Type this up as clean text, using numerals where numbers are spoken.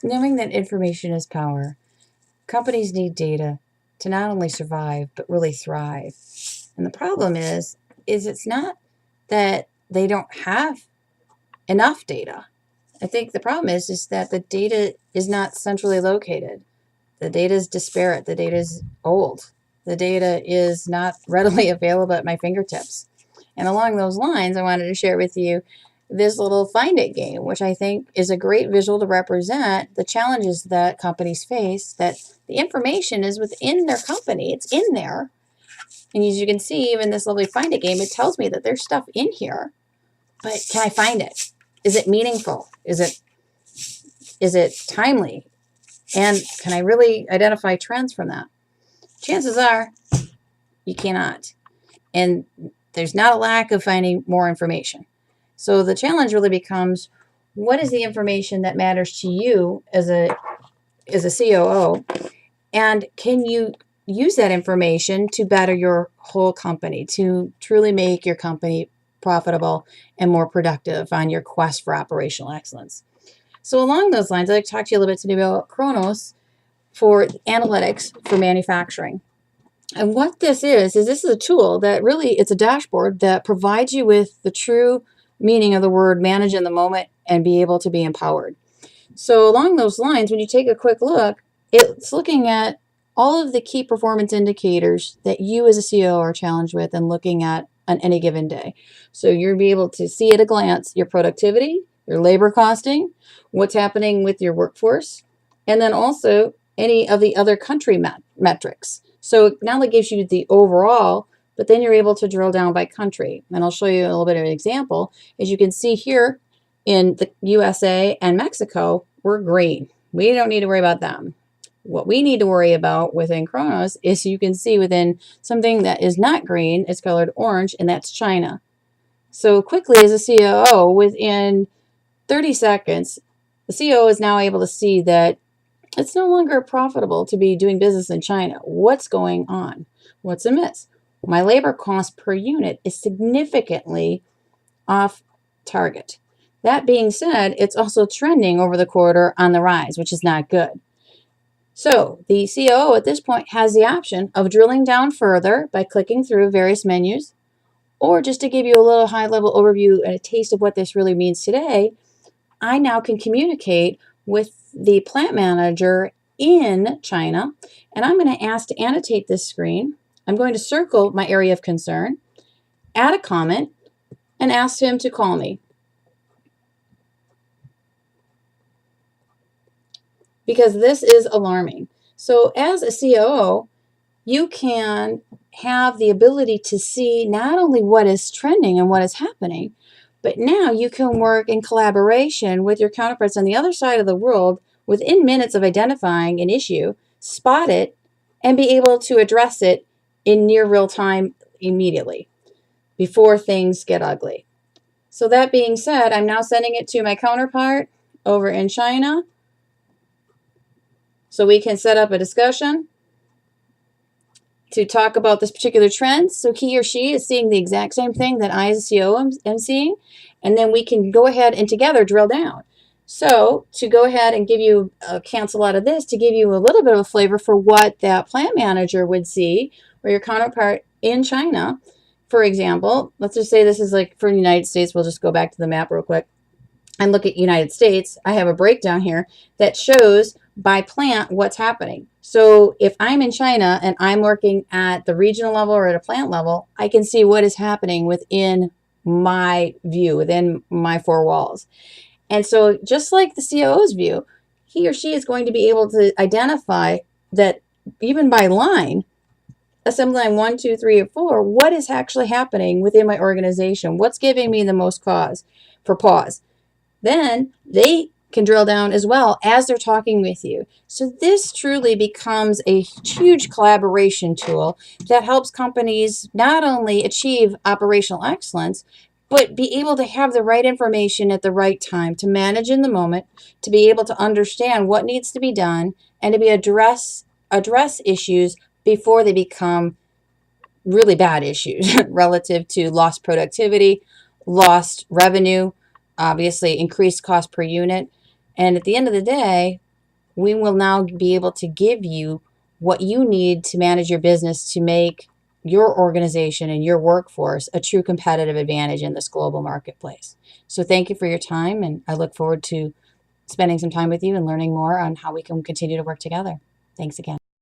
Knowing that information is power, companies need data to not only survive, but really thrive. And the problem is it's not that they don't have enough data. I think the problem is that the data is not centrally located. The data is disparate. The data is old. The data is not readily available at my fingertips. And along those lines, I wanted to share with you this little find it game, which I think is a great visual to represent the challenges that companies face, that the information is within their company. It's in there. And as you can see, even this lovely find it game, it tells me that there's stuff in here, but can I find it? Is it meaningful? Is it timely? And can I really identify trends from that? Chances are you cannot. And there's not a lack of finding more information. So the challenge really becomes, what is the information that matters to you as a COO? And can you use that information to better your whole company, to truly make your company profitable and more productive on your quest for operational excellence? So along those lines, I'd like to talk to you a little bit today about Kronos for analytics for manufacturing. And what this is this is a tool that really, it's a dashboard that provides you with the true meaning of the word manage in the moment and be able to be empowered. So along those lines, when you take a quick look, it's looking at all of the key performance indicators that you as a CEO are challenged with and looking at on any given day. So you'll be able to see at a glance your productivity, your labor costing, what's happening with your workforce, and then also any of the other country metrics. So it not only gives you the overall, but then you're able to drill down by country. And I'll show you a little bit of an example. As you can see here in the USA and Mexico, we're green. We don't need to worry about them. What we need to worry about within Kronos is, you can see within something that is not green, it's colored orange, and that's China. So quickly as a COO, within 30 seconds, the CEO is now able to see that it's no longer profitable to be doing business in China. What's going on? What's amiss? My labor cost per unit is significantly off target. That being said, it's also trending over the quarter on the rise, which is not good. So the COO at this point has the option of drilling down further by clicking through various menus, or just to give you a little high-level overview and a taste of what this really means today, I now can communicate with the plant manager in China, and I'm going to ask to annotate this screen. I'm going to circle my area of concern, add a comment, and ask him to call me. Because this is alarming. So as a COO, you can have the ability to see not only what is trending and what is happening, but now you can work in collaboration with your counterparts on the other side of the world within minutes of identifying an issue, spot it, and be able to address it in near real time immediately before things get ugly. So that being said, I'm now sending it to my counterpart over in China so we can set up a discussion to talk about this particular trend. So he or she is seeing the exact same thing that I as a CEO am seeing, and then we can go ahead and together drill down. So to go ahead and give you a cancel out of this, to give you a little bit of a flavor for what that plant manager would see, or your counterpart in China, for example, let's just say this is like for the United States. We'll just go back to the map real quick and look at United States. I have a breakdown here that shows by plant what's happening. So if I'm in China and I'm working at the regional level or at a plant level, I can see what is happening within my view, within my four walls. And so just like the COO's view, he or she is going to be able to identify that even by line, assembly line 1, 2, 3, or 4, what is actually happening within my organization? What's giving me the most cause for pause? Then they can drill down as well as they're talking with you. So this truly becomes a huge collaboration tool that helps companies not only achieve operational excellence, but be able to have the right information at the right time to manage in the moment, to be able to understand what needs to be done, and to be address issues before they become really bad issues relative to lost productivity, lost revenue, obviously increased cost per unit. And at the end of the day, we will now be able to give you what you need to manage your business to make your organization and your workforce a true competitive advantage in this global marketplace. So thank you for your time, and I look forward to spending some time with you and learning more on how we can continue to work together. Thanks again.